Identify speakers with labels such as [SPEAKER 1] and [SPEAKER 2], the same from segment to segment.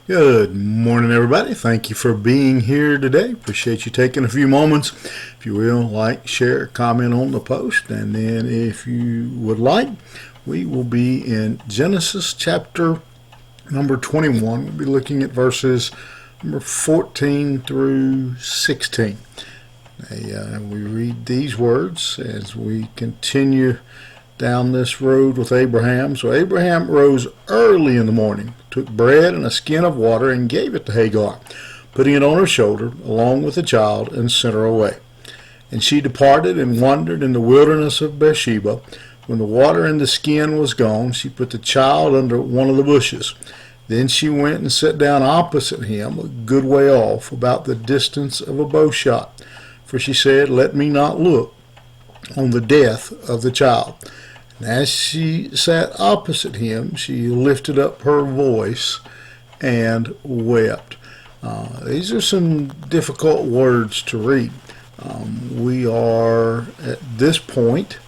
[SPEAKER 1] Good morning, everybody. Thank you for being here today. Appreciate you taking a few moments. If you will, like, share, comment on the post. And then if you would like, we will be in Genesis chapter number 21. We'll be looking at verses number 14 through 16. We read these words as we continue down this road with Abraham. So Abraham rose early in the morning, took bread and a skin of water, and gave it to Hagar, putting it on her shoulder along with the child, and sent her away. And she departed and wandered in the wilderness of Beersheba. When the water in the skin was gone, she put the child under one of the bushes. Then she went and sat down opposite him, a good way off, about the distance of a bow shot. For she said, "Let me not look on the death of the child." And as she sat opposite him, she lifted up her voice and wept. These are some difficult words to read. We are at this point,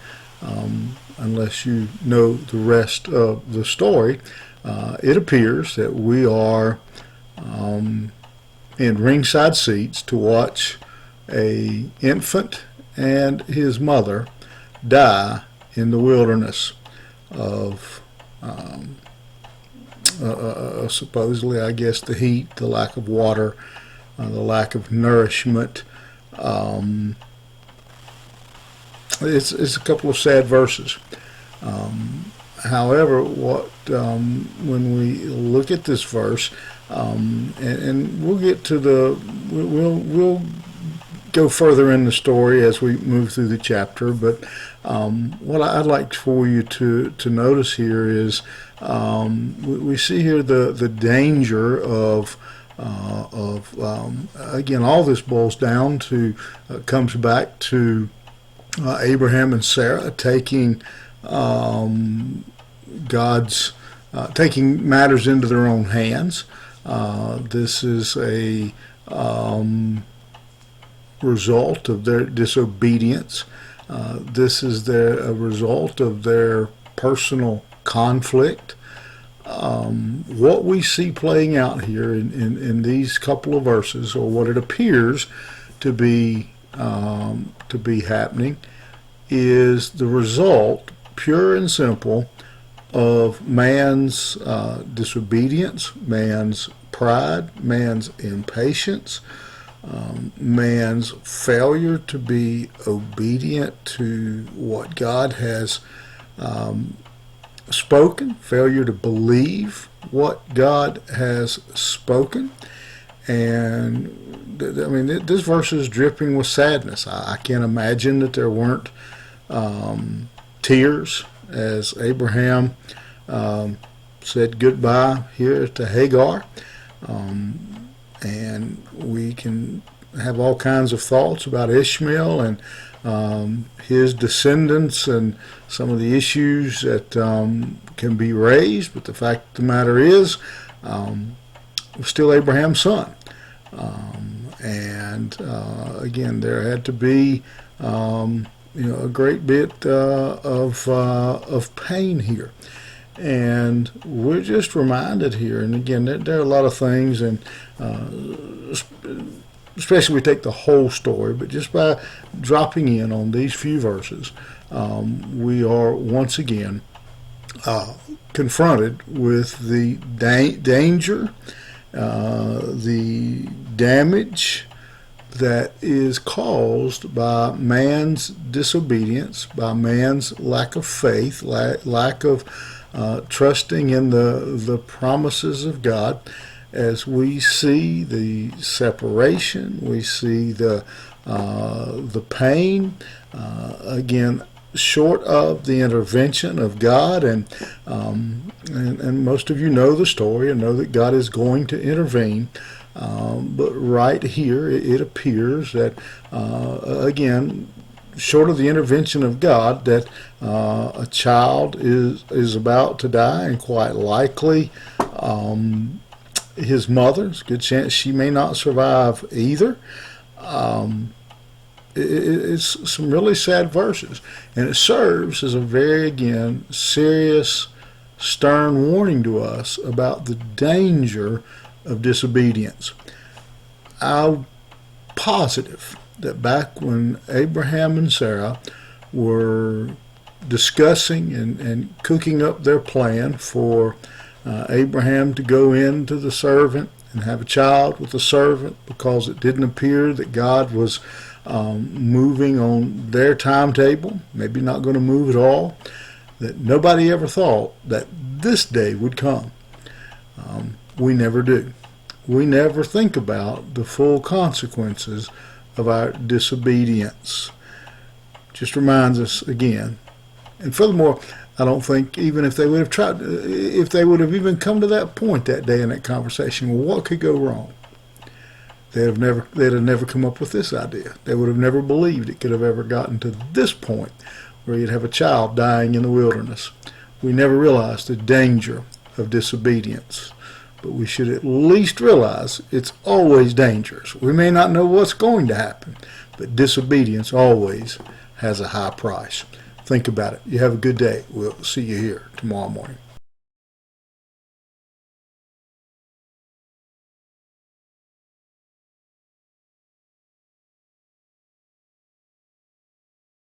[SPEAKER 1] unless you know the rest of the story, it appears that we are in ringside seats to watch a infant and his mother die in the wilderness of supposedly, I guess, the heat, the lack of water, the lack of nourishment. It's a couple of sad verses. However, when we look at this verse, and we'll get to we'll go further in the story as we move through the chapter, but what I'd like for you to notice here is we see here the danger of again, all this boils down to comes back to Abraham and Sarah taking taking matters into their own hands. This is a result of their disobedience. This is a result of their personal conflict. What we see playing out here in these couple of verses, or what it appears to be happening, is the result, pure and simple, of man's disobedience, man's pride, man's impatience, man's failure to be obedient to what God has spoken, failure to believe what God has spoken. And I mean, this verse is dripping with sadness. I can't imagine that there weren't tears as Abraham said goodbye here to Hagar. And we can have all kinds of thoughts about Ishmael and his descendants and some of the issues that can be raised, but the fact of the matter is, still Abraham's son. Again, there had to be a great bit of pain here. And we're just reminded here, and again, there are a lot of things, and especially we take the whole story, but just by dropping in on these few verses, we are once again confronted with the danger, the damage that is caused by man's disobedience, by man's lack of faith, lack of trusting in the promises of God. As we see the separation, we see the pain, again, short of the intervention of God, and most of you know the story and know that God is going to intervene. But right here, it appears that again, short of the intervention of God, that a child is about to die, and quite likely his mother, there's a good chance she may not survive either. It's some really sad verses, and it serves as a very, again, serious, stern warning to us about the danger of disobedience. I'm positive that back when Abraham and Sarah were discussing and cooking up their plan for Abraham to go into the servant and have a child with the servant, because it didn't appear that God was moving on their timetable, maybe not going to move at all, that nobody ever thought that this day would come. We never do. We never think about the full consequences of our disobedience. Just reminds us again. And furthermore, I don't think even if they would have tried, if they would have even come to that point that day in that conversation, well, what could go wrong? They'd have never come up with this idea. They would have never believed it could have ever gotten to this point where you'd have a child dying in the wilderness. We never realized the danger of disobedience, but we should at least realize it's always dangerous. We may not know what's going to happen, but disobedience always has a high price. Think about it. You have a good day. We'll see you here tomorrow morning.